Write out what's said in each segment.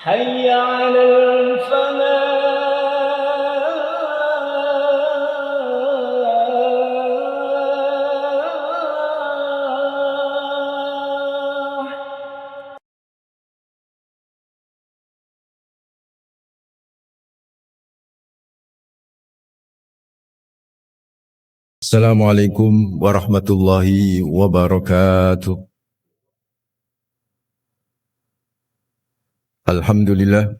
حي على الفلاح. Assalamualaikum warahmatullahi wabarakatuh. Alhamdulillah.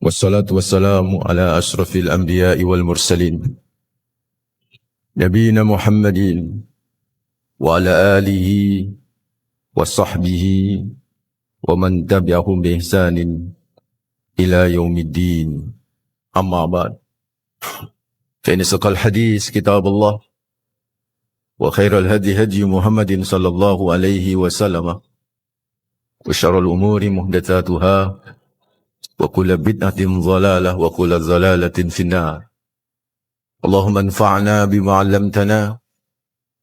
Wassalatu wassalamu ala ashrafil anbiya'i wal mursalin. Nabiina Muhammadin wa ala alihi wa sahbihi wa man tabi'ahum bi ihsanin ila yaumiddin. Amma ba'd. فإن سق الحديث كتاب الله وخير الهدي هدي محمد صلى الله عليه وسلم وشر الأمور محدثاتها وكل بدعة ضلالة وكل ضلالة في النار. اللهم انفعنا بما علمتنا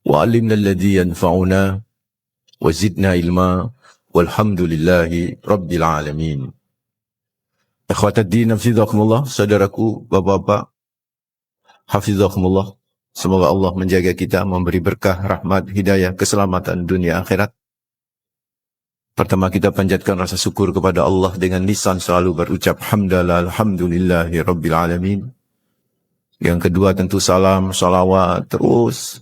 وعلمنا الذي ينفعنا وزدنا علما والحمد لله رب العالمين. Ikhwat ad-din, hafizakumullah, saudaraku, bapak-bapak, hafizakumullah. Semoga Allah menjaga kita, memberi berkah, rahmat, hidayah, keselamatan dunia akhirat. Pertama, kita panjatkan rasa syukur kepada Allah dengan lisan selalu berucap hamdalah, alhamdulillahi rabbil alamin. Yang kedua, tentu salam, salawat terus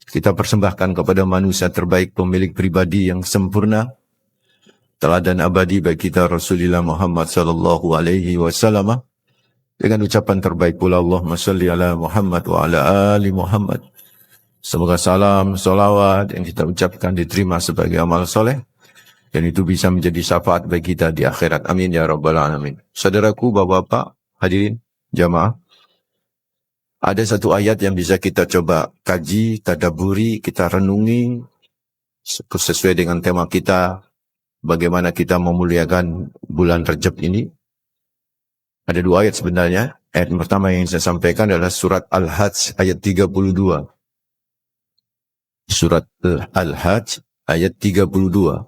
kita persembahkan kepada manusia terbaik, pemilik pribadi yang sempurna, teladan abadi bagi kita Rasulullah Muhammad sallallahu alaihi wasallam. Dengan ucapan terbaik pula, Allahumma salli ala Muhammad wa ala ali Muhammad. Semoga salam, salawat yang kita ucapkan diterima sebagai amal soleh, dan itu bisa menjadi syafaat bagi kita di akhirat. Amin ya rabbal alamin. Saudaraku, bapak-bapak, hadirin, jamaah. Ada satu ayat yang bisa kita coba kaji, tadaburi, kita renungi, sesuai dengan tema kita, bagaimana kita memuliakan bulan Rajab ini. Ada dua ayat sebenarnya. Ayat pertama yang saya sampaikan adalah surat Al-Hajj ayat 32. Surat Al-Hajj ayat 32.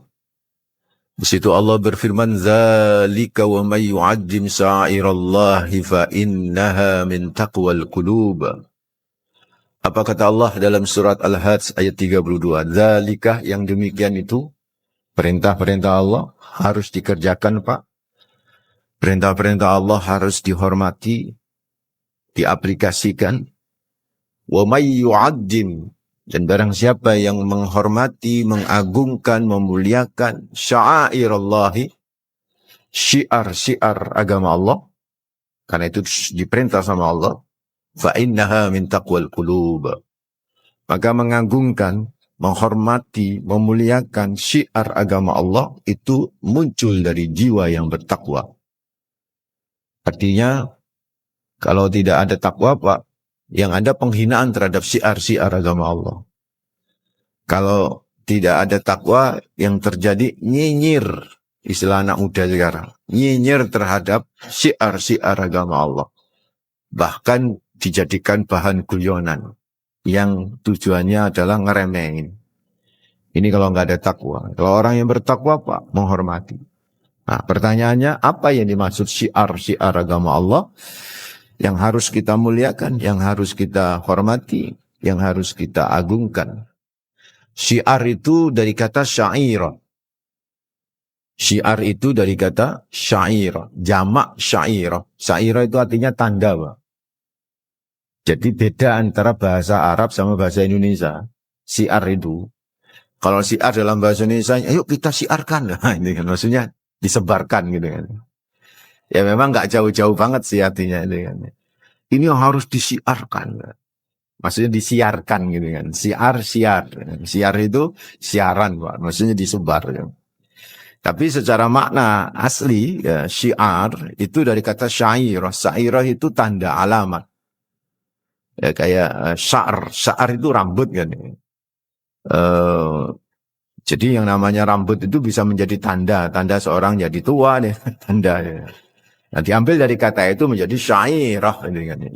Di situ Allah berfirman, "Dzalika wa may yu'azzim sha'airallahi fa innaha min taqwal qulub." Apa kata Allah dalam surat Al-Hajj ayat 32? Dzalika, yang demikian itu, perintah-perintah Allah harus dikerjakan, Pak. Perintah-perintah Allah harus dihormati, diaplikasikan. Wa may yu'azzim, dan barang siapa yang menghormati, mengagungkan, memuliakan sya'airallahi, syiar-syiar agama Allah, karena itu diperintah sama Allah, fa innaha min taqwal qulub. Maka mengagungkan, menghormati, memuliakan syiar agama Allah itu muncul dari jiwa yang bertakwa. Artinya, kalau tidak ada takwa, Pak, yang ada penghinaan terhadap syiar-syiar agama Allah. Kalau tidak ada takwa, yang terjadi nyinyir, istilah anak muda sekarang, nyinyir terhadap syiar-syiar agama Allah. Bahkan dijadikan bahan guyonan, yang tujuannya adalah ngeremehin. Ini kalau nggak ada takwa. Kalau orang yang bertakwa, Pak, menghormati. Nah, pertanyaannya, apa yang dimaksud syiar-syiar agama Allah yang harus kita muliakan, yang harus kita hormati, yang harus kita agungkan? Syiar itu dari kata syair. Syiar itu dari kata syair, jamak syair. Syair itu artinya tanda, Pak. Jadi beda antara bahasa Arab sama bahasa Indonesia. Syiar itu, kalau syiar dalam bahasa Indonesia, ayo kita syiarkan. Nah, ini kan maksudnya disebarkan gitu kan. Ya memang nggak jauh-jauh banget sih artinya ini kan. Ini yang harus disiarkan. Maksudnya disiarkan gitu kan. Siar. Siar itu siaran, Pak. Maksudnya disebar. Ya. Tapi secara makna asli, ya, syiar itu dari kata syair. Syair itu tanda, alamat. Ya, kayak syar. Syar itu rambut kan. Jadi yang namanya rambut itu bisa menjadi tanda seorang jadi tua nih, tanda. Ya. Nah, diambil dari kata itu menjadi syairah.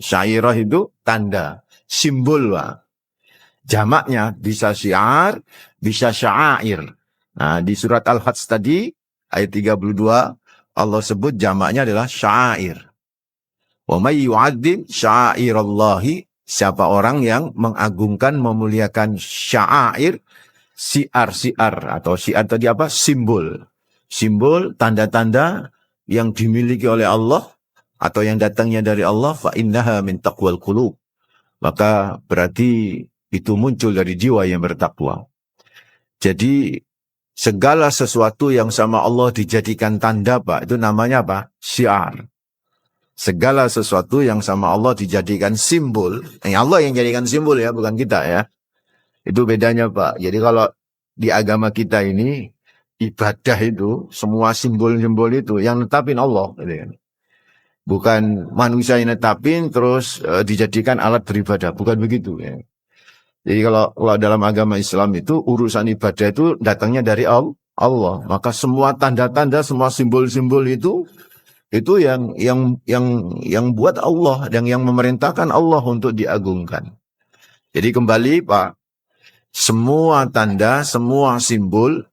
Syairah itu tanda, simbol, Pak. Jamaknya bisa syiar, bisa syair. Nah, di surat Al-Hajj tadi ayat 32, Allah sebut jamaknya adalah sya'air. Wa may yu'adzim sya'airallahi, siapa orang yang mengagungkan, memuliakan sya'air, siar atau siar tadi apa? Simbol. Simbol, tanda-tanda yang dimiliki oleh Allah atau yang datangnya dari Allah, fa innaha min taqwal qulub. Maka berarti itu muncul dari jiwa yang bertakwa. Jadi segala sesuatu yang sama Allah dijadikan tanda, Pak, itu namanya apa? Syiar. Segala sesuatu yang sama Allah dijadikan simbol. Allah yang jadikan simbol ya, bukan kita ya. Itu bedanya, Pak. Jadi kalau di agama kita ini, ibadah itu, semua simbol-simbol itu yang netapin Allah. Gitu kan. Bukan manusia yang netapin terus dijadikan alat beribadah. Bukan begitu ya. Jadi kalau dalam agama Islam itu urusan ibadah itu datangnya dari Allah. Maka semua tanda-tanda, semua simbol-simbol itu yang buat Allah dan yang memerintahkan Allah untuk diagungkan. Jadi kembali Pak, semua tanda, semua simbol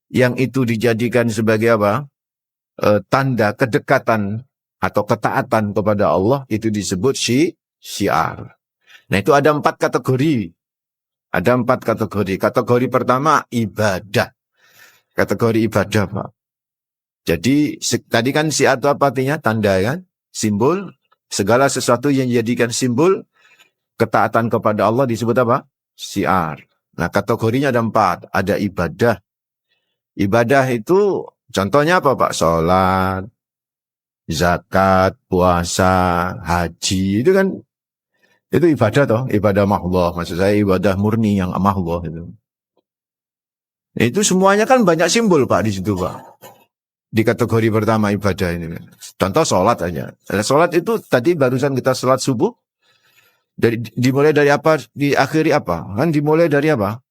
yang itu dijadikan sebagai apa? Tanda kedekatan atau ketaatan kepada Allah itu disebut syiar. Nah itu ada 4 kategori. Ada 4 kategori. Kategori pertama ibadah. Kategori ibadah Pak. Jadi tadi kan syiar itu apa artinya? Tanda kan? Simbol. Segala sesuatu yang dijadikan simbol ketaatan kepada Allah disebut apa? Syiar. Nah kategorinya ada 4. Ada ibadah. Ibadah itu contohnya apa Pak? Sholat, zakat, puasa, haji. Itu kan itu ibadah toh. Ibadah mahdoh. Maksud saya ibadah murni yang mahdoh itu. Itu semuanya kan banyak simbol Pak di situ Pak. Di kategori pertama ibadah ini. Contoh sholat aja. Sholat itu tadi barusan kita sholat subuh. Dimulai dari apa? Diakhiri apa? Kan dimulai dari apa?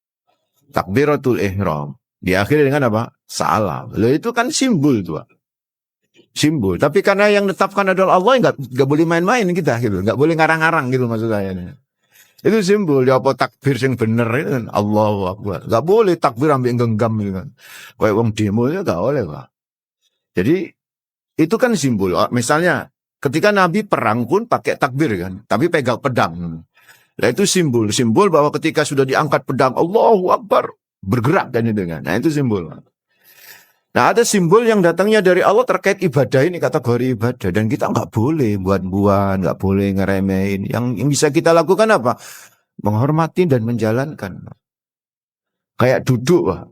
Takbiratul ihram. Diakhiri dengan apa? Salam. Lalu itu kan simbol tuh. Simbol. Tapi karena yang menetapkan adalah Allah, nggak boleh main-main kita gitu. Nggak boleh ngarang-ngarang gitu maksud saya. Itu simbol. Dia apa takbir yang bener itu kan. Allahu Akbar. Nggak boleh takbir ambil genggam gitu kan. Kayak wong demo itu nggak boleh Pak. Jadi itu kan simbol. Misalnya ketika Nabi perang pun pakai takbir kan, tapi pegang pedang. Nah itu simbol bahwa ketika sudah diangkat pedang, Allahu Akbar, bergerak kan itu kan. Nah itu simbol. Nah ada simbol yang datangnya dari Allah terkait ibadah ini, kategori ibadah, dan kita nggak boleh buat-buat, nggak boleh ngeremehin. Yang bisa kita lakukan apa? Menghormati dan menjalankan. Kayak duduk, Pak.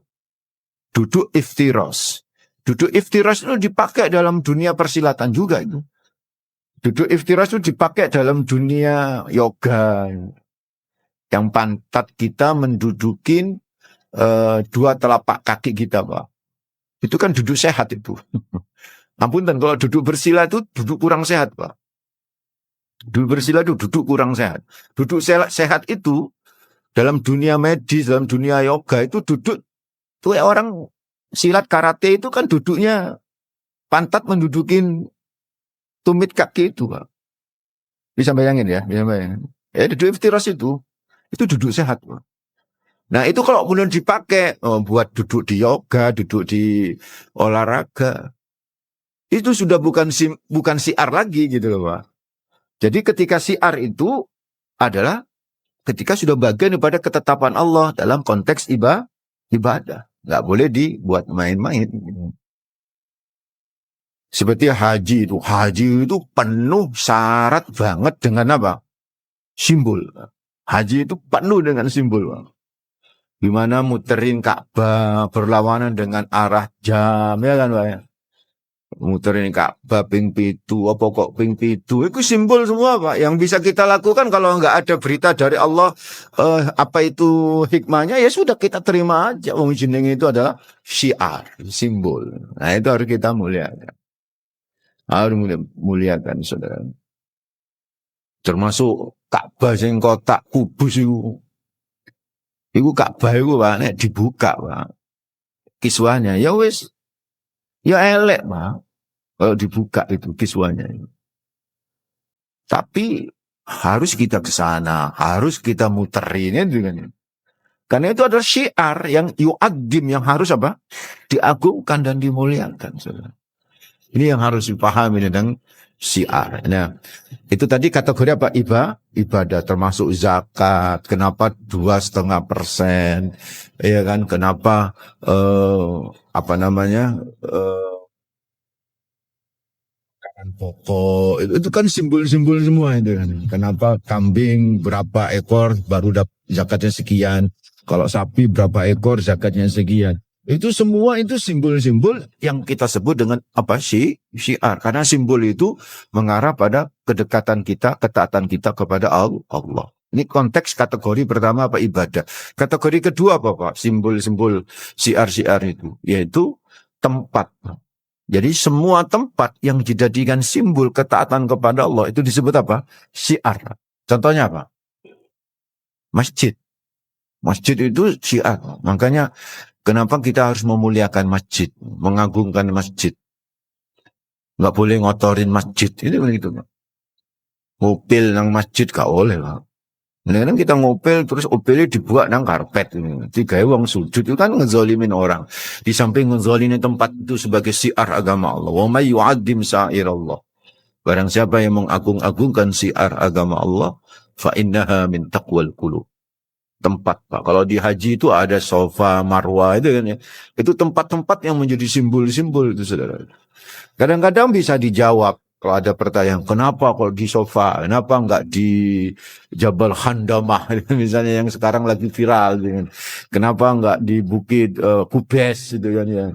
Duduk iftiros. Duduk iftiras itu dipakai dalam dunia persilatan juga itu. Duduk iftiras itu dipakai dalam dunia yoga. Yang pantat kita mendudukin 2 telapak kaki kita Pak. Itu kan duduk sehat itu. Ampun dan kalau duduk bersila itu duduk kurang sehat Pak. Duduk bersila itu duduk kurang sehat. Duduk sehat itu dalam dunia medis, dalam dunia yoga itu duduk tuh orang silat karate itu kan duduknya pantat mendudukin tumit kaki itu Pak. Bisa bayangin ya, bisa bayangin. Duduk iftiras itu duduk sehat Pak. Nah itu kalau kemudian dipakai buat duduk di yoga, duduk di olahraga, itu sudah bukan siar lagi gitu loh Pak. Jadi ketika siar itu adalah ketika sudah bagian daripada ketetapan Allah dalam konteks ibadah. Nggak boleh dibuat main-main. Seperti haji itu penuh syarat banget dengan apa? Simbol. Haji itu penuh dengan simbol. Gimana muterin Ka'bah berlawanan dengan arah jam ya kan Pak ya? Muterin Ka'bah ping 7, apa kok ping 7? Itu simbol semua Pak. Yang bisa kita lakukan kalau nggak ada berita dari Allah apa itu hikmahnya ya sudah kita terima aja. Wong jenenge itu adalah syiar, simbol. Nah itu harus kita muliakan. Harus muliakan saudara. Termasuk Ka'bah sing kotak kubus itu. Iku Ka'bah itu Pak nek dibuka Pak. Kiswahnya ya wis ya elek Pak. Kalau dibuka itu kiswahnya. Tapi harus kita ke sana, harus kita muterin itu kan. Karena itu adalah syiar yang yu'addim, yang harus apa? Diagungkan dan dimuliakan. Saudara. Ini yang harus dipahami tentang syiar. Nah, itu tadi kategori apa? Ibadah termasuk zakat. Kenapa 2,5%? Ya kan? Kenapa apa namanya? Kan pokok itu kan simbol-simbol semua itu kan. Kenapa kambing berapa ekor baru zakatnya sekian? Kalau sapi berapa ekor zakatnya sekian? Itu semua itu simbol-simbol yang kita sebut dengan apa sih syiar. Karena simbol itu mengarah pada kedekatan kita, ketaatan kita kepada Allah. Ini konteks kategori pertama apa ibadah. Kategori kedua apa Pak? Simbol-simbol syiar-syiar itu yaitu tempat. Jadi semua tempat yang dijadikan simbol ketaatan kepada Allah itu disebut apa? Syiar. Contohnya apa? Masjid. Masjid itu syiar. Makanya kenapa kita harus memuliakan masjid, mengagungkan masjid. Nggak boleh ngotorin masjid. Itu begitu. Ngupil nang masjid gak boleh lah. Kadang kita ngopel terus opelnya dibuat nang karpet. Tiga wong sujud itu kan ngezolimin orang. Di samping ngezolimin tempat itu sebagai syiar agama Allah. Wa may yu'addim sa'irallah. Barang siapa yang mengagung-agungkan syiar agama Allah, fa innaha min taqwal qulub. Tempat Pak. Kalau di haji itu ada sofa, marwah itu kan ya. Itu tempat-tempat yang menjadi simbol-simbol itu Saudara. Kadang-kadang bisa dijawab. Kalau ada pertanyaan, kenapa kalau di sofa, kenapa enggak di Jabal Khandamah, misalnya yang sekarang lagi viral, kenapa enggak di Bukit Kubes, gitu kan ya.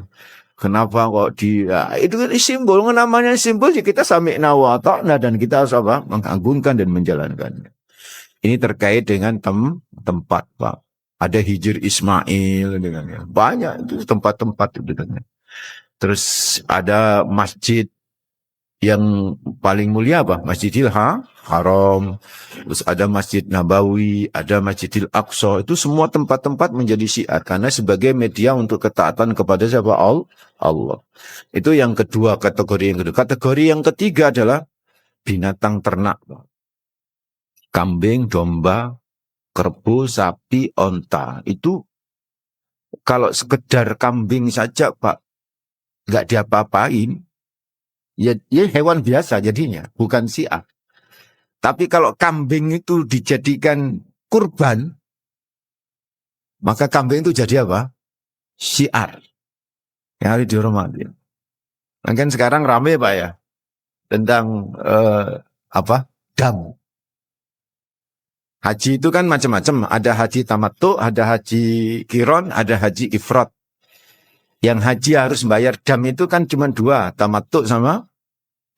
Kenapa kok di, ya, itu kan simbol, namanya simbol, ya kita sami'na wa ta'na, dan kita harus apa? Mengagungkan dan menjalankan. Ini terkait dengan tempat, Pak. Ada Hijr Ismail, gitu kan ya. Banyak itu tempat-tempat, gitu kan ya. Terus ada masjid, yang paling mulia apa? Masjidil Haram, terus ada Masjid Nabawi, ada Masjidil Aqsa. Itu semua tempat-tempat menjadi syiar karena sebagai media untuk ketaatan kepada siapa? Allah. Itu yang kedua, kategori yang kedua. Kategori yang ketiga adalah binatang ternak. Kambing, domba, kerbau, sapi, onta. Itu kalau sekedar kambing saja Pak, nggak diapa-apain. Ya hewan biasa jadinya, bukan syiar. Tapi kalau kambing itu dijadikan kurban, maka kambing itu jadi apa? Syiar. Yang harus dihormati. Nah, kan sekarang rame Pak ya, tentang apa? Dam. Haji itu kan macam-macam. Ada haji tamattu, ada haji kiron, ada haji ifrat. Yang haji harus bayar dam itu kan cuma dua, tamattu sama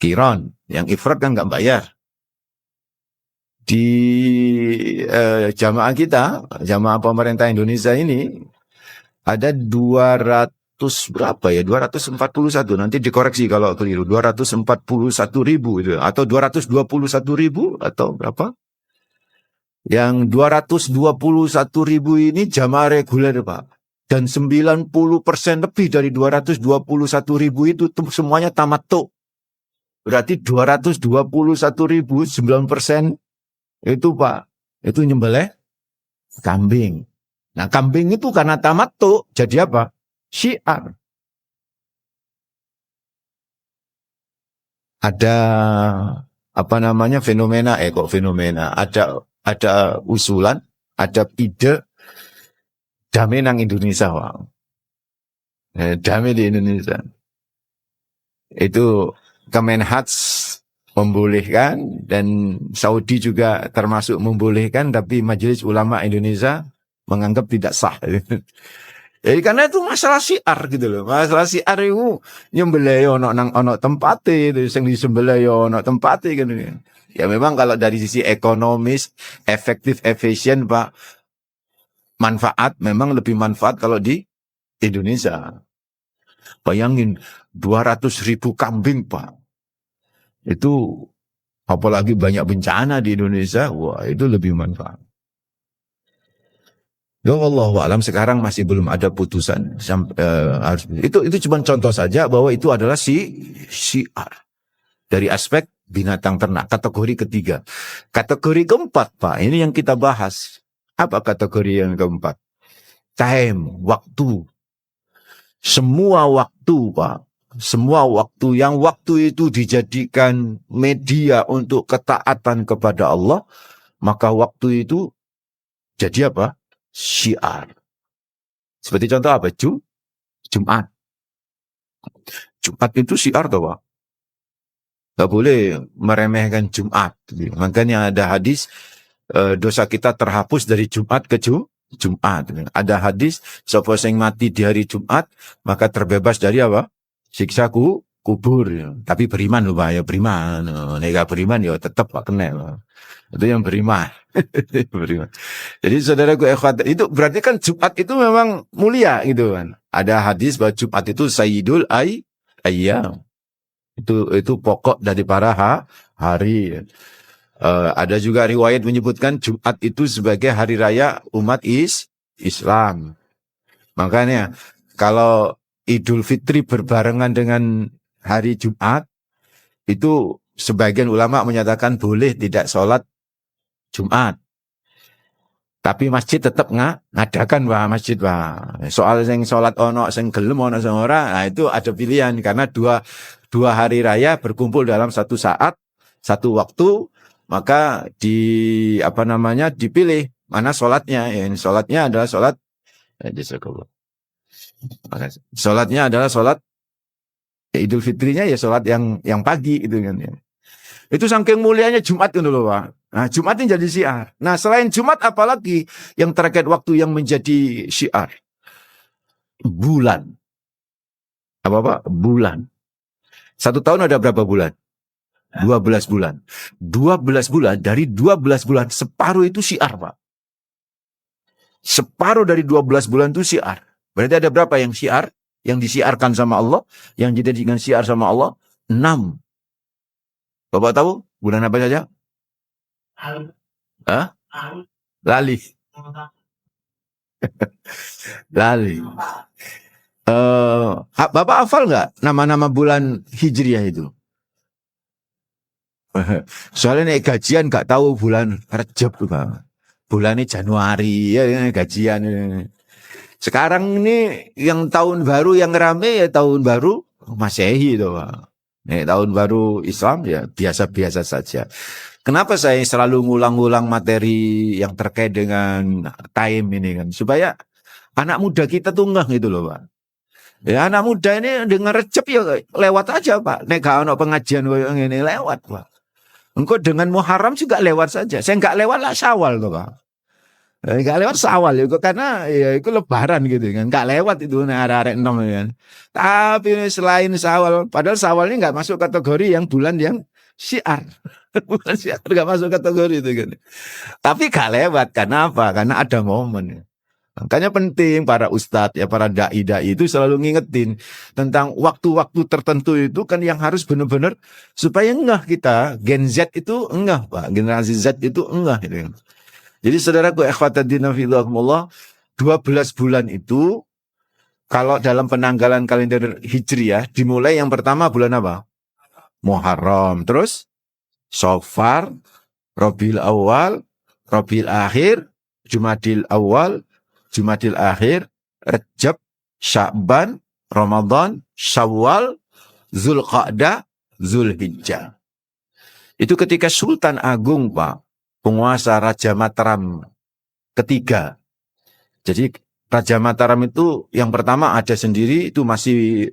kiron. Yang ifrat kan nggak bayar. Di jamaah kita, jamaah pemerintah Indonesia ini ada 200 berapa ya? 241, nanti dikoreksi kalau keliru. 241.000 itu atau 221.000 atau berapa? Yang 221.000 ini jamaah reguler Pak. Dan 90% lebih dari 221.000 itu semuanya tamattu. Berarti 221.000, 9% itu Pak, itu nyembelih kambing. Nah kambing itu karena tamattu jadi apa? Syiar. Ada apa namanya fenomena, kok fenomena. Ada usulan, ada ide damai nang Indonesia, Pak. Damai di Indonesia. Itu Kemenhats membolehkan dan Saudi juga termasuk membolehkan, tapi Majelis Ulama Indonesia menganggap tidak sah. Jadi karena itu masalah syiar gitu loh. Masalah syiar itu nyembelih ono tempate itu sing disembelih ono tempate kan. Ya memang kalau dari sisi ekonomis, efektif, efisien Pak, manfaat memang lebih manfaat kalau di Indonesia. Bayangin 200.000 kambing Pak. Itu apalagi banyak bencana di Indonesia, wah itu lebih manfaat. Ya Allah alam sekarang masih belum ada putusan. Itu cuma contoh saja bahwa itu adalah syiar dari aspek binatang ternak. Kategori ketiga. Kategori keempat Pak, ini yang kita bahas. Apa kategori yang keempat? Time, waktu. Semua waktu Pak. semua waktu itu dijadikan media untuk ketaatan kepada Allah, maka waktu itu jadi apa? Syiar. Seperti contoh apa? Jumat. Jumat itu syiar toh, Pak. Gak boleh meremehkan Jumat. Makanya ada hadis, dosa kita terhapus dari Jumat ke Jumat. Ada hadis, sapa sing mati di hari Jumat, maka terbebas dari apa? Siksa kubur. Tapi beriman loh, Pak. Ya beriman. Nek gak beriman ya tetap Pak kena, Pak. Itu yang beriman. Beriman. Jadi saudaraku ikhwat, itu berarti kan Jumat itu memang mulia gitu kan. Ada hadis bahwa Jumat itu sayyidul ayyam. Itu pokok dari para hari. Ada juga riwayat menyebutkan Jumat itu sebagai hari raya umat Islam. Makanya kalau Idul Fitri berbarengan dengan hari Jumat, itu sebagian ulama menyatakan boleh tidak sholat Jumat. Tapi masjid tetap ngadakan Pak, masjid Pak. Soal yang sholat ono, yang gelem ono, yang ora, nah itu ada pilihan. Karena dua hari raya berkumpul dalam satu saat, satu waktu, maka dipilih mana sholatnya. Sholatnya adalah sholat, sholatnya adalah sholat Idul Fitrinya ya sholat yang pagi itu kan ya. Itu saking mulianya Jumat itu loh Pak. Nah Jumat ini jadi syiar. Nah selain Jumat apalagi yang terkait waktu yang menjadi syiar? Bulan. Apa Pak? Bulan. 1 tahun ada berapa bulan? 12 bulan. 12 bulan, dari 12 bulan, separuh itu syiar Pak. Separuh dari 12 bulan itu syiar. Berarti ada berapa yang syiar? Yang disiarkan sama Allah, yang dijadikan syiar sama Allah? 6. Bapak tahu bulan apa saja? Hah? Lali. Lali. Bapak hafal nggak nama-nama bulan Hijriah itu? Soalnya nih gajian nggak tahu bulan Rejab tuh Pak. Bulannya Januari ya gajian. Sekarang ini yang tahun baru yang rame ya tahun baru Masehi itu Pak. Nih, tahun baru Islam ya biasa-biasa saja. Kenapa saya selalu ngulang-ngulang materi yang terkait dengan time ini kan? Supaya anak muda kita tuh ngeh gitu loh Pak. Ya anak muda ini dengar Recep ya lewat aja Pak. Nek gak ono pengajian ini lewat Pak. Engkau dengan Muharram juga lewat saja. Saya nggak lewat lah Syawal tuh Pak. Nggak lewat Syawal ya, karena ya itu Lebaran gitu kan, nggak lewat itu arek-arek enom kan. Tapi selain Syawal, padahal Syawal ini nggak masuk kategori yang bulan yang syiar, bulan syiar nggak masuk kategori itu kan. Tapi nggak lewat, karena apa? Karena ada momen. Makanya penting para ustadz ya para dai-dai itu selalu ngingetin tentang waktu-waktu tertentu itu kan yang harus benar-benar supaya engah kita Gen Z itu engah Pak, generasi Z itu engah gitu. Jadi saudaraku ikhwatadina fillah, 12 bulan itu kalau dalam penanggalan kalender Hijriah dimulai yang pertama bulan apa? Muharram, terus Shafar, Rabiul Awal, Rabiul Akhir, Jumadil Awal, Jumadil Akhir, Rejab, Sya'ban, Ramadan, Syawal, Zulqa'dah, Zulhijjah. Itu ketika Sultan Agung Pak, penguasa Raja Mataram ketiga. Jadi Raja Mataram itu yang pertama ada sendiri, itu masih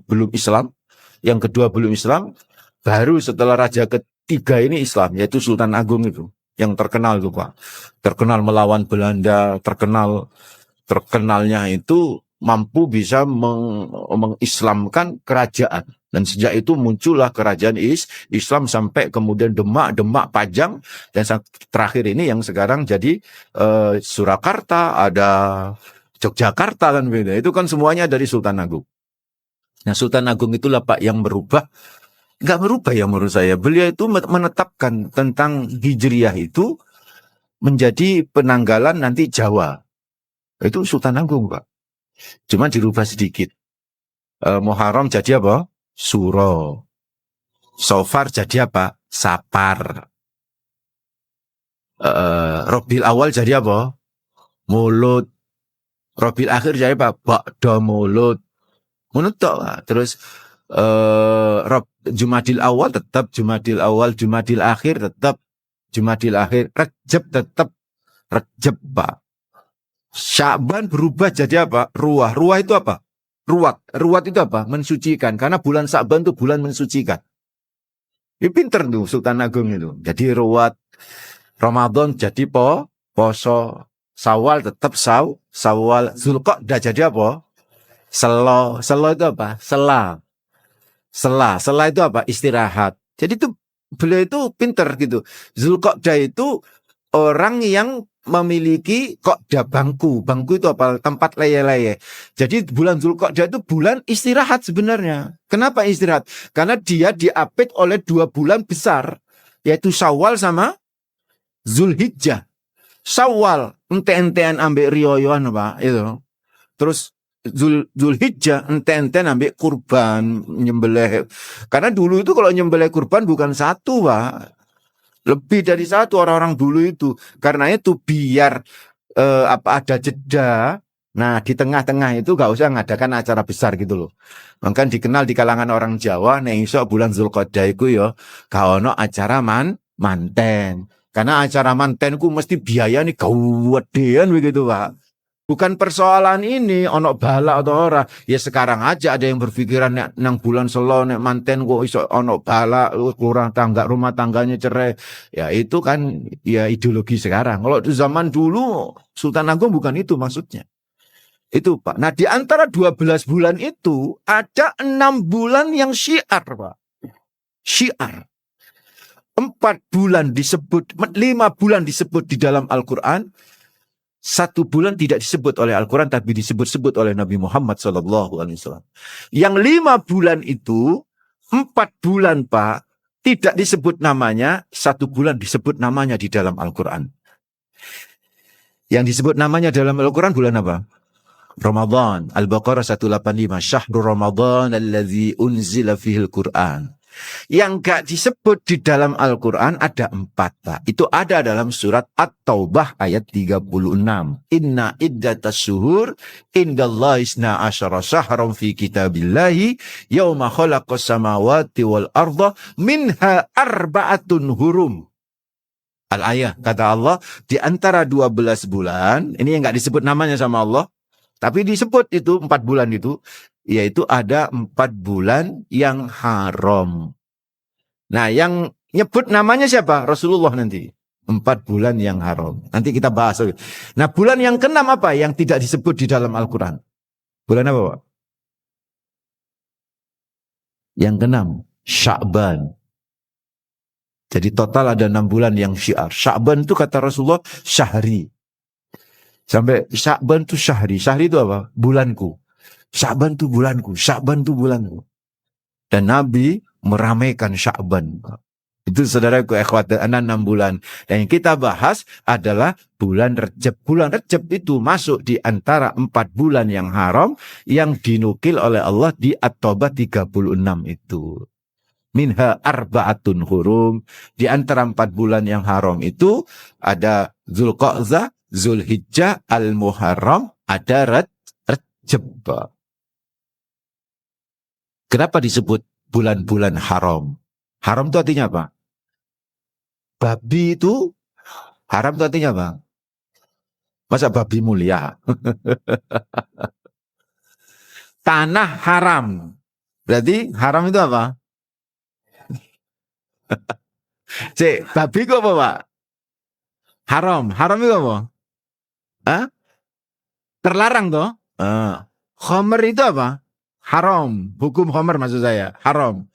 belum Islam. Yang kedua belum Islam. Baru setelah Raja ketiga ini Islam, yaitu Sultan Agung itu. Yang terkenal itu Pak. Terkenal melawan Belanda, terkenalnya itu mampu bisa mengislamkan kerajaan. Dan sejak itu muncullah kerajaan Islam sampai kemudian Demak Pajang, dan terakhir ini yang sekarang jadi Surakarta, ada Yogyakarta kan beda. Itu kan semuanya dari Sultan Agung. Nah Sultan Agung itulah Pak yang merubah, nggak merubah ya menurut saya. Beliau itu menetapkan tentang Hijriah itu menjadi penanggalan nanti Jawa. Itu Sultan Agung Pak. Cuma dirubah sedikit. Muharram jadi apa? Suro. Shafar jadi apa? Sapar. Rabiul Awal jadi apa? Mulut. Rabiul Akhir jadi apa? Ba'da Mulut. Menutup. Terus Jumadil awal tetap Jumadil awal, Jumadil akhir tetap Jumadil akhir, Rajab tetap Rajab, Pak. Sya'ban berubah jadi apa? Ruah. Ruah itu apa? Ruwat. Ruwat itu apa? Mensucikan. Karena bulan Sya'ban itu bulan mensucikan. Ini pinter tuh Sultan Agung itu. Jadi ruwat. Ramadan jadi poso. Sawal tetap Sawal. Zulqa'dah jadi apa? Selo. Selo itu apa? Sela. Sela itu apa? Istirahat. Jadi itu beliau itu pinter gitu. Zulqa'dah itu orang yang memiliki qa'dah bangku. Bangku itu apa? Tempat leye-leye. Jadi bulan Zulqa'dah itu bulan istirahat sebenarnya. Kenapa istirahat? Karena dia diapit oleh 2 bulan besar. Yaitu Syawal sama Zulhijjah. Syawal ente-entean ambek riyoyoan Pak. Itu. Terus Zulhijjah ente-enten ambek kurban nyembelih. Karena dulu itu kalau nyembelih kurban bukan satu Pak. Lebih dari satu orang-orang dulu itu. Karena itu biar ada jeda. Nah di tengah-tengah itu gak usah ngadakan acara besar gitu loh. Maka dikenal di kalangan orang Jawa. Nek iso bulan Zulqa'dah itu ya gak ono acara manten. Karena acara manten ku mesti biaya nih gawedean begitu Pak. Bukan persoalan ini ono bala atau ora. Ya sekarang aja ada yang berpikiran nang bulan Selo nek manten kok iso ono bala kurang tangga rumah tangganya cerai. Ya itu kan ya ideologi sekarang. Kalau zaman dulu Sultan Agung bukan itu maksudnya. Itu Pak. Nah di antara 12 bulan itu ada 6 bulan yang syiar Pak. Syiar. 4 bulan disebut, 5 bulan disebut di dalam Al-Quran. 1 bulan tidak disebut oleh Al-Quran, tapi disebut-sebut oleh Nabi Muhammad SAW. Yang 5 bulan itu, 4 bulan Pak, tidak disebut namanya, 1 bulan disebut namanya di dalam Al-Quran. Yang disebut namanya dalam Al-Quran bulan apa? Ramadan. Al-Baqarah 185. Syahrul Ramadan alladzi unzila fihil Qur'an. Yang gak disebut di dalam Al-Quran ada 4 Pak. Itu ada dalam surat At-Taubah ayat 36. Inna iddatas syuhur indallahi isna asyara syahran fi kitabillahi yawma khalaqas samawati wal arda minha arba'atun hurum. Al-ayah kata Allah di antara 12 bulan ini yang gak disebut namanya sama Allah. Tapi disebut itu 4 bulan itu. Yaitu ada 4 bulan yang haram. Nah yang nyebut namanya siapa? Rasulullah nanti. 4 bulan yang haram. Nanti kita bahas. Nah bulan yang ke-6 apa? Yang tidak disebut di dalam Al-Quran. Bulan apa Pak? Yang ke-6. Sya'ban. Jadi total ada 6 bulan yang syiar. Sya'ban itu kata Rasulullah syahri. Sampai Sya'ban itu syahri. Syahri itu apa? Bulanku. Sya'ban itu bulanku. Sya'ban itu bulanku. Dan Nabi meramaikan Sya'ban. Itu saudaraku ikhwat, 6 bulan. Dan yang kita bahas adalah bulan Rajab. Bulan Rajab itu masuk di antara 4 bulan yang haram yang dinukil oleh Allah di At-Taubah 36 itu. Minha arba'atun hurum. Di antara 4 bulan yang haram itu ada Zulqa'dah, Zulhijjah, Al-Muharram, ada Rajab. Kenapa disebut bulan-bulan haram? Haram itu artinya apa? Babi itu haram itu artinya apa? Masa babi mulia? Tanah haram. Berarti haram itu apa? Babi itu apa Pak? Haram. Haram itu apa? Hah? Terlarang toh? Khamr itu apa? Haram. Hukum khamr maksud saya. Haram.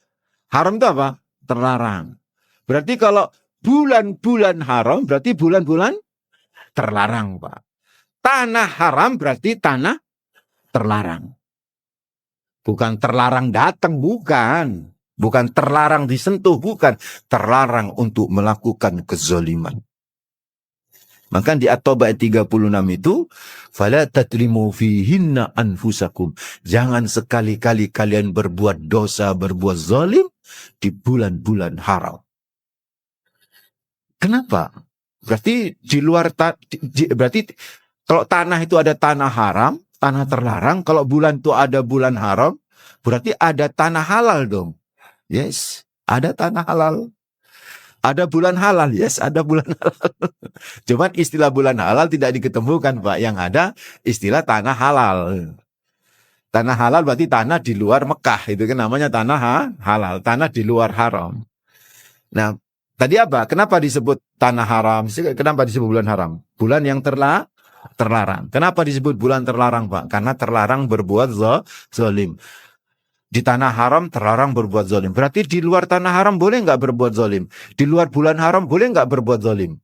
Haram itu apa? Terlarang. Berarti kalau bulan-bulan haram berarti bulan-bulan terlarang Pak. Tanah haram berarti tanah terlarang. Bukan terlarang datang, bukan. Bukan terlarang disentuh, bukan. Terlarang untuk melakukan kezaliman. Maka di At-Taubah 36 itu, fala tatrimu fihinna anfusakum. Jangan sekali-kali kalian berbuat dosa, berbuat zalim di bulan-bulan haram. Kenapa? Berarti di luar berarti kalau tanah itu ada tanah haram, tanah terlarang, kalau bulan itu ada bulan haram, berarti ada tanah halal dong. Yes, ada tanah halal. Ada bulan halal, yes, ada bulan halal. Cuman istilah bulan halal tidak diketemukan, Pak. Yang ada istilah tanah halal. Tanah halal berarti tanah di luar Mekah. Itu kan namanya tanah halal. Tanah di luar haram. Nah, tadi apa? Kenapa disebut tanah haram? Kenapa disebut bulan haram? Bulan yang terlarang. Kenapa disebut bulan terlarang, Pak? Karena terlarang berbuat zalim. Di tanah haram terlarang berbuat zalim. Berarti di luar tanah haram boleh nggak berbuat zalim? Di luar bulan haram boleh nggak berbuat zalim?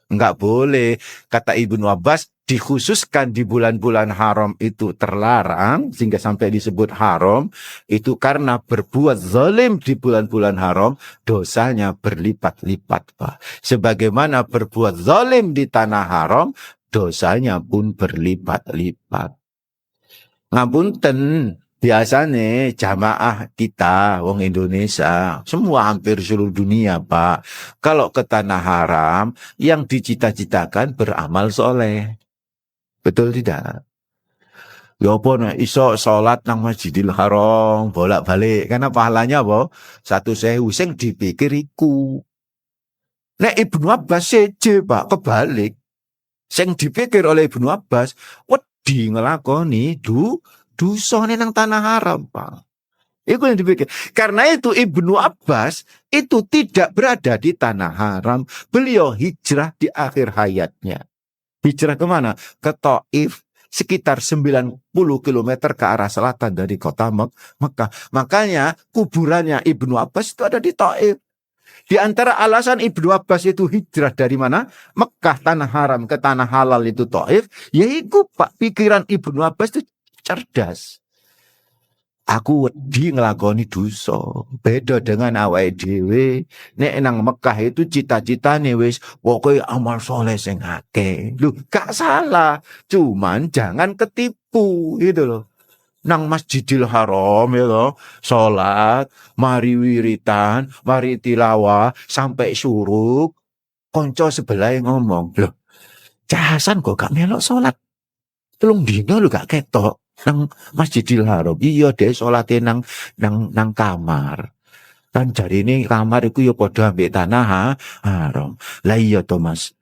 Nggak boleh. Kata Ibnu Abbas, dikhususkan di bulan-bulan haram itu terlarang, sehingga sampai disebut haram, itu karena berbuat zalim di bulan-bulan haram, dosanya berlipat-lipat, Pak. Sebagaimana berbuat zalim di tanah haram, dosanya pun berlipat-lipat. Ngapunten, biasanya jamaah kita, wong Indonesia, semua hampir seluruh dunia, Pak. Kalau ke tanah haram, yang dicita-citakan beramal soleh. Betul tidak? Ya apa nek iso salat nang Masjidil Haram, bolak-balik. Karena pahalanya apa? 1.000 sing dipikir iku. Nek Ibnu Abbas seje, Pak, kebalik. Sing dipikir oleh Ibnu Abbas, wedi ngelakoni dosa nang tanah haram, Pak. Itu yang dipikir. Karena itu Ibnu Abbas itu tidak berada di tanah haram. Beliau hijrah di akhir hayatnya. Hijrah kemana? Ke Taif, sekitar 90 km ke arah selatan dari kota Mekah. Makanya kuburannya Ibnu Abbas itu ada di Taif. Di antara alasan Ibnu Abbas itu hijrah dari mana? Mekah, tanah haram, ke tanah halal itu Taif. Yaitu, Pak, pikiran Ibnu Abbas itu cerdas. Aku wedi ngelakoni dosa. Beda dengan awake dhewe. Nek nang Mekah itu cita-citane wis pokoke amal soleh sing akeh. Lho, gak salah. Cuman jangan ketipu gitu loh. Nang Masjidil Haram ya loh, salat, mari wiritan, mari tilawah sampai suruk. Konco sebelah ngomong, "Loh, Hasan kok gak melok salat? Telung dino lho gak ketok nang Masjidil Haram." Iya deh, salate nang kamar. Kan jarine kamar iku ya padha ambek tanah haram. Lah iya to, Mas.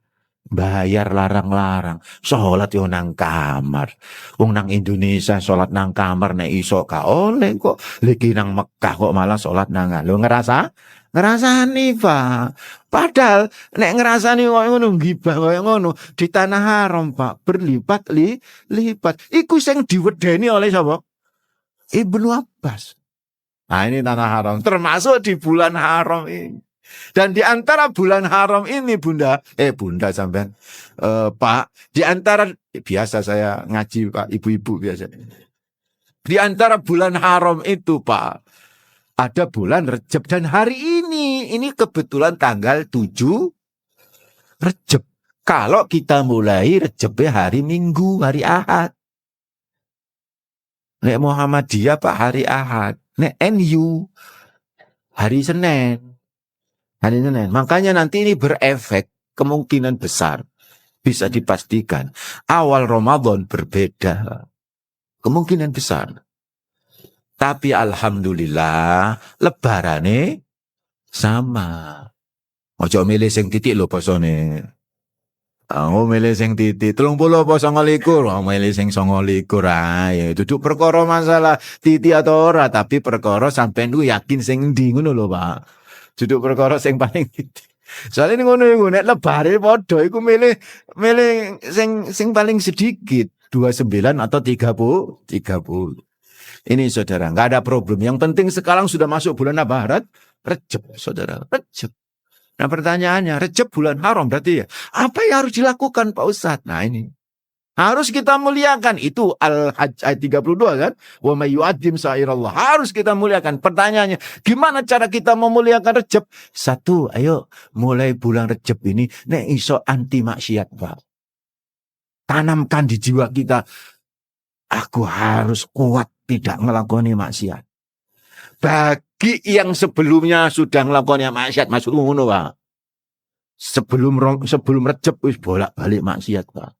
Bayar larang-larang. Salat yo nang kamar. Wong nang Indonesia salat nang kamar nek iso gak oleh kok. Lagi nang Mekah kok malah salat nang. Lho ngerasani, Pak. Padahal nek ngerasani koyo ngono gibah koyo ngono di tanah haram, Pak, berlipat-lipat. Iku sing diwedeni oleh sapa? Ibnu Abbas. Nah, ini tanah haram termasuk di bulan haram ini. Dan di antara bulan haram ini Bunda sampean, Pak, di antara biasa saya ngaji, Pak, ibu-ibu biasa. Di antara bulan haram itu, Pak, ada bulan Rejab, dan hari ini kebetulan tanggal 7 Rejab. Kalau kita mulai Rejabnya hari Minggu, hari Ahad. Nek Muhammadiyah, Pak, hari Ahad. Nek NU hari Senin. Hari Senin. Makanya nanti ini berefek, kemungkinan besar bisa dipastikan awal Ramadan berbeda. Kemungkinan besar. Tapi alhamdulillah lebarane sama. Ojo milih sing titik lho basane. Aku milih sing titik 30 apa 29, milih sing 29 ae. Duduk perkara masalah titik atau ora, tapi perkara sampean ku yakin sing endi ngono lho, Pak. Duduk perkara sing paling titik. Soalnya ngono iku nek lebare padha iku milih sing paling sedikit, 29 atau 30. Ini saudara, nggak ada problem. Yang penting sekarang sudah masuk bulan apa? Rejab, saudara. Rejab. Nah pertanyaannya, Rejab bulan haram berarti ya. Apa yang harus dilakukan, Pak Ustadz? Nah ini. Harus kita muliakan. Itu Al-Hajj ayat 32 kan. Wa may yu'azzim sa'irallah. Harus kita muliakan. Pertanyaannya, gimana cara kita memuliakan Rejab? Satu, ayo mulai bulan Rejab ini, nek iso anti maksiat, Pak. Tanamkan di jiwa kita, aku harus kuat tidak melakoni maksiat. Bagi yang sebelumnya sudah melakukan maksiat, maksud ngono, Pak. Sebelum Rejab wis bolak-balik maksiat, Pak.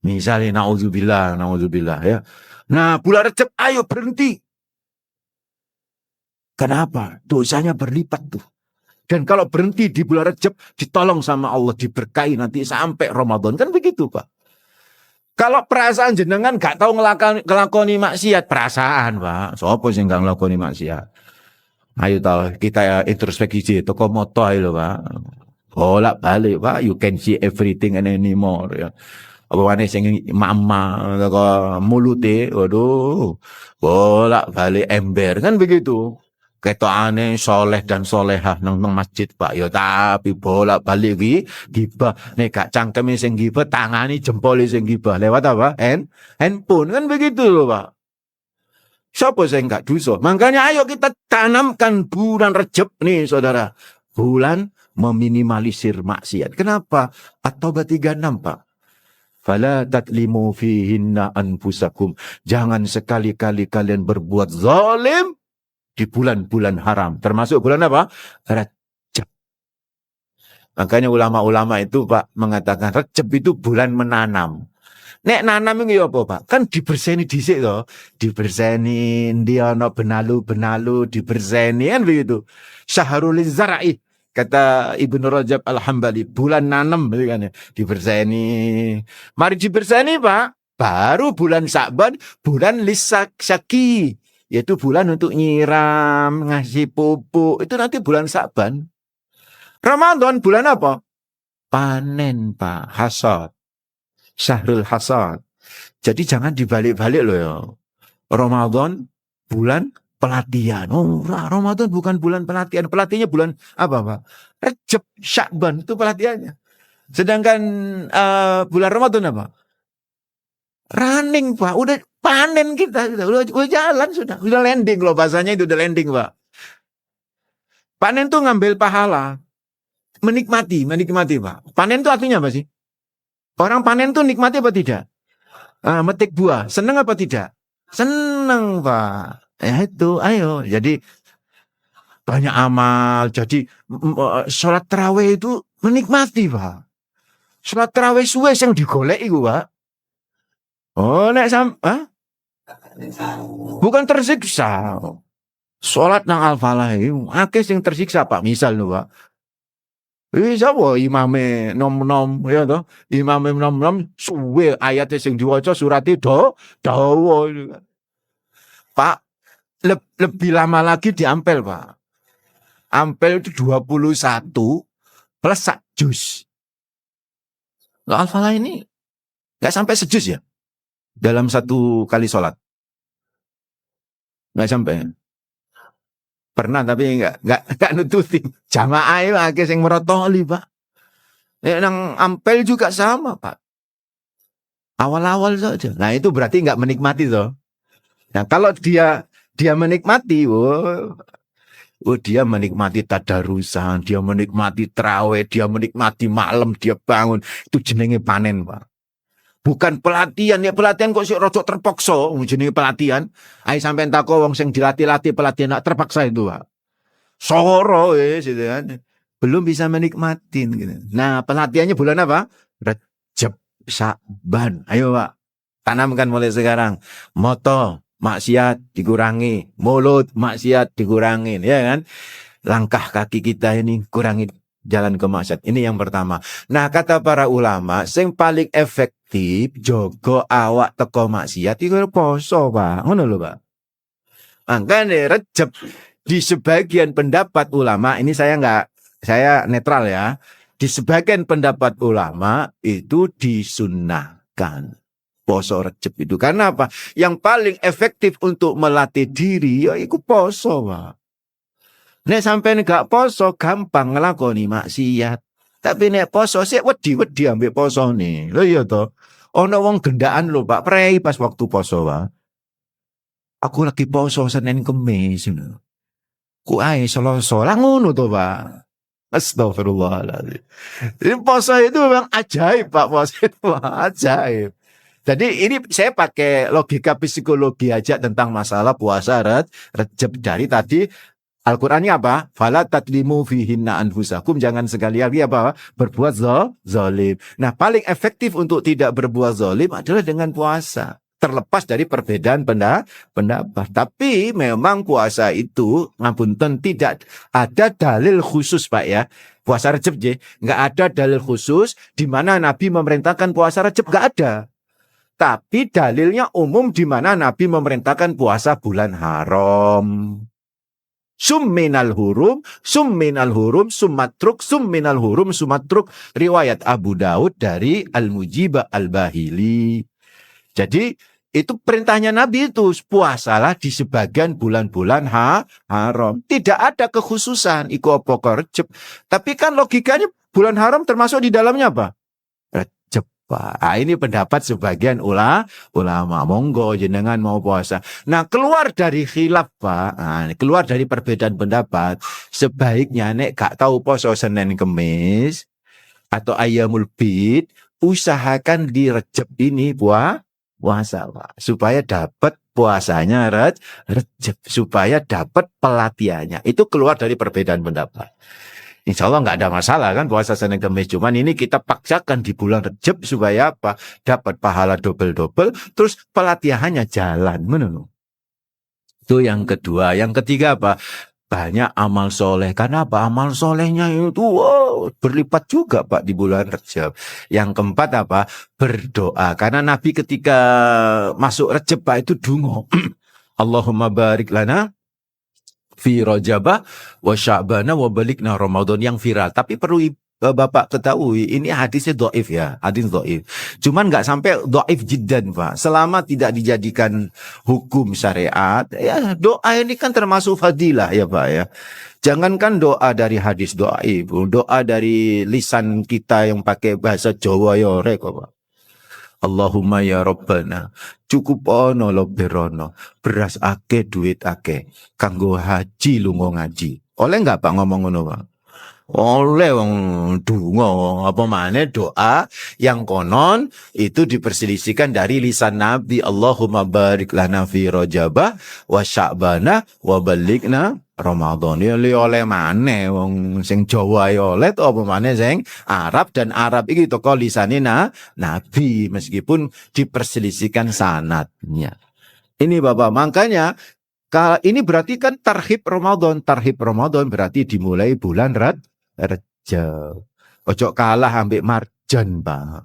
Misalnya naudzubillah ya. Nah, bulan Rejab ayo berhenti. Kenapa? Dosanya berlipat tuh. Dan kalau berhenti di bulan Rajab, ditolong sama Allah, diberkahi nanti sampai Ramadan. Kan begitu, Pak. Kalau perasaan jenengan gak tahu ngelakoni maksiat, perasaan, Pak. Sopo sing gak ngelakoni maksiat? Ayo tahu kita introspeksi toko moto ayo, Pak. Bolak balik, Pak. You can see everything and anymore. Ya. Apa wane sing mama teko mulute, waduh. Bolak balik ember kan begitu. Ketokane soleh dan solehah nang masjid, Pak. Ya tapi bolak balik wi gibah. Nek gak cangkeme sing gibah, tangani jempole sing gibah. Lewat apa? Handphone kan begitu loh, Pak. Siapa sing gak dosa? Makanya ayo kita tanamkan bulan Rajab nih, Saudara. Bulan meminimalisir maksiat. Kenapa? At-Taubah 36, Pak. Fala tatlimu fihinna anfusakum. Jangan sekali-kali kalian berbuat zalim di bulan-bulan haram. Termasuk bulan apa? Rajab. Makanya ulama-ulama itu, Pak, mengatakan Rajab itu bulan menanam. Nek nanam itu apa, Pak? Kan diberseni dhisik to. Diberseni dia ana benalu-benalu diberseni kan begitu. Syahrul zara'i kata Ibnu Rajab Al-Hambali, bulan nanam gitu kan ya. Diberseni. Mari diberseni, Pak. Baru bulan Sa'ban, bulan Lisaki. Yaitu bulan untuk nyiram, ngasih pupuk. Itu nanti bulan Sa'ban. Ramadan bulan apa? Panen, Pak. Hasad. Syahrul hasad. Jadi jangan dibalik-balik loh ya. Ramadan bulan pelatihan. Oh, Ramadan bukan bulan pelatihan. Pelatihannya bulan apa, Pak? Rajab, Sya'ban itu pelatihannya. Sedangkan bulan Ramadan apa? Running, Pak. Udah panen kita. Udah jalan sudah. Udah landing loh bahasanya itu, udah landing, Pak. Panen tuh ngambil pahala. Menikmati, Pak. Panen tuh artinya apa sih? Orang panen tuh nikmati apa tidak? Metik buah. Senang apa tidak? Senang, Pak. Ya itu, ayo. Jadi banyak amal. Jadi sholat tarawih itu menikmati, Pak. Sholat tarawih suwe yang digolek itu, Pak. Oh, nek bukan tersiksa. Sholat nang al-falah itu akeh sing tersiksa, Pak. Misal lho, Pak. Sapa imame nom-nom ya toh? Imame nom-nom suwe ayate sing diwaca surate dawa. Pak, lebih lama lagi di Ampel, Pak. Ampel itu 21 plus sak juz. Loh, Al-Falah ini enggak sampai sejuz ya? Dalam satu kali sholat. Enggak sampai. Pernah tapi enggak nututin. Jamaah itu akeh sing merotoli, Pak. Nang Ampel juga sama, Pak. Awal-awal saja. Nah, itu berarti enggak menikmati toh. Nah, kalau dia menikmati, dia menikmati tadarusan, dia menikmati tarawih, dia menikmati malam dia bangun. Itu jenenge panen, Pak. Bukan pelatihan, ya pelatihan kok sih rojok terpaksa, jenenge pelatihan. Ayo sampean tako wong sing dilatih-latih pelatihan nak terpaksa itu, Pak. Soro gitu kan. Belum bisa menikmatin gitu. Nah, pelatihannya bulan apa? Rajab, Sya'ban. Ayo, Pak. Tanamkan mulai sekarang. Moto maksiat dikurangi, mulut maksiat dikurangin, ya kan? Langkah kaki kita ini kurangi jalan ke maksiat. Ini yang pertama. Nah, kata para ulama, sing paling efektif jogo awak teko maksiat iku poso, Pak. Ngono lho, Pak. Makanya Rajab di sebagian pendapat ulama, ini saya netral ya. Di sebagian pendapat ulama itu disunnahkan poso Rajab itu. Karena apa? Yang paling efektif untuk melatih diri ya iku poso, Pak. Nek sampai gak poso gampang ngelakoni maksiat. Tapi nek poso sik wedi-wedi ambek poso nih. Lho iya toh. Ono wong gendaan lho, Pak, prei pas waktu poso, Pak. Aku lagi poso Senin Kemis ngono. Ku ae Selasa lah ngono to, Pak. Astagfirullahaladzim. Jadi poso itu memang ajaib, Pak. Poso itu ajaib. Jadi ini saya pakai logika psikologi aja tentang masalah puasa Rajab dari tadi. Al-Qur'annya apa? Fala tatlimu fihinna anfusakum, jangan sekali-kali apa? Berbuat zalim. Nah, paling efektif untuk tidak berbuat zalim adalah dengan puasa. terlepas dari perbedaan pendapat. Tapi memang puasa itu, ngapunten, tidak ada dalil khusus Pak ya. Puasa Rejab nggak ada dalil khusus di mana Nabi memerintahkan puasa Rejab, nggak ada. Tapi dalilnya umum di mana Nabi memerintahkan puasa bulan haram. Summinal hurum, sumatruk, summinal hurum, sumatruk. Riwayat Abu Daud dari Al-Mujibah Al-Bahili. Jadi itu perintahnya Nabi itu, puasalah di sebagian bulan-bulan haram. Tidak ada kekhususan, iku apa Rejab. Tapi kan logikanya bulan haram termasuk di dalamnya apa? Rejab. Nah, ini pendapat sebagian ulama. Monggo jenengan mau puasa. Nah, keluar dari khilaf Pak, nah, keluar dari perbedaan pendapat, sebaiknya nek gak tahu poso Senin Kemis atau Ayyamul Bid, usahakan di Rejab ini puasa Pak, supaya dapat puasanya Rejab, supaya dapat pelatihannya. Itu keluar dari perbedaan pendapat. Insya Allah nggak ada masalah kan puasa Senin Kemis. Cuman ini kita paksakan di bulan Rejab supaya apa? Dapat pahala double-double. Terus pelatihannya jalan. Menurut. Itu yang kedua. Yang ketiga apa? Banyak amal soleh. Karena apa? Amal solehnya itu berlipat juga Pak di bulan Rejab. Yang keempat apa? Berdoa. Karena Nabi ketika masuk Rejab Pak itu dungo. Allahumma barik lana fi Rajabah wa Sya'bana wa balikna Ramadan, yang viral. Tapi perlu Bapak ketahui, ini hadisnya dhaif ya, hadis dhaif. Cuman nggak sampai dhaif jiddan Pak. Selama tidak dijadikan hukum syariat, ya doa ini kan termasuk fadilah ya Pak ya. Jangankan doa dari hadis dhaif, doa dari lisan kita yang pakai bahasa Jawa ya kok Pak. Allahumma ya Rabbana, cukup ono loberono, beras ake, duit ake, kanggo haji lungo ngaji. Oleh nggak Pak ngomong ngono Pak? Oleh wong dungo apa maneh doa yang konon itu diperselisihkan dari lisan Nabi. Allahumma barik lana fi Rajabah wa Sya'bana wa balikna Ramadan. Ya oleh maneh wong sing Jawa ya oleh to apa maneh sing Arab, dan Arab iki teko lisane Nabi meskipun diperselisihkan sanadnya. Ini Bapak, makanya ini berarti kan tarhib Ramadan. Tarhib Ramadan berarti dimulai bulan Rejab. Ojo kalah ambek marjan, Pak.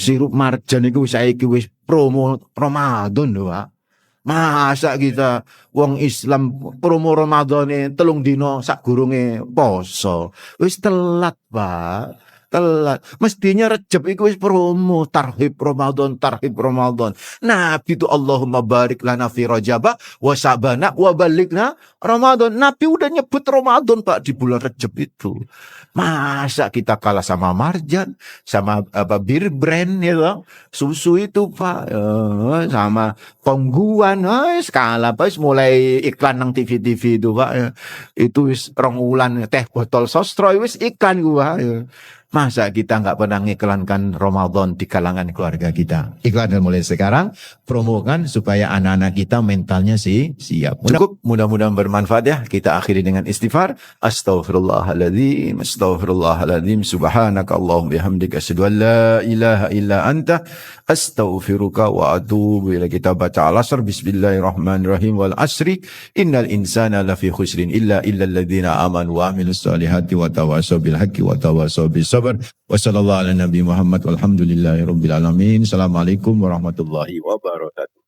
Sirup marjan itu saiki wis promo Ramadan lho, Pak. Masa kita wong Islam promo Ramadane 3 dina sakgurunge poso. Wis telat, Pak. Telat. Mestinya Rejab itu wis promo tarhib Ramadan. Nabi itu Allahumma barik lana fi Rajabah wa Sya'bana wa balikna Ramadan. Nabi udah nyebut Ramadan Pak di bulan Rejab itu. Masa kita kalah sama marjan, sama apa bir brand ya, susu itu Pak, sama pengguan, skala Pak, mulai iklan nang TV itu Pak, itu wis 2 wulan teh botol sostro wis iklan gua. Masa kita nggak pernah ngiklankan Ramadan di kalangan keluarga kita? Iklan mulai sekarang, promokan supaya anak-anak kita mentalnya siap. Cukup, mudah-mudahan bermanfaat ya. Kita akhiri dengan istighfar. Astaghfirullahaladzim, astaghfirullahaladzim, subhanaka Allahumma bihamdika, asyhadu an la ilaha illa anta, astaghfiruka wa atubu ilaik. Kita baca al-asr, bismillahirrahmanirrahim, wal asri, innal insana lafi khusrin illa alladhina amanu wa amilus solihati wa tawasaw bil haqqi wa tawasaw bis sabr. Wassallallahu ala nabi Muhammad walhamdulillahi rabbil alamin. Assalamualaikum warahmatullahi wabarakatuh.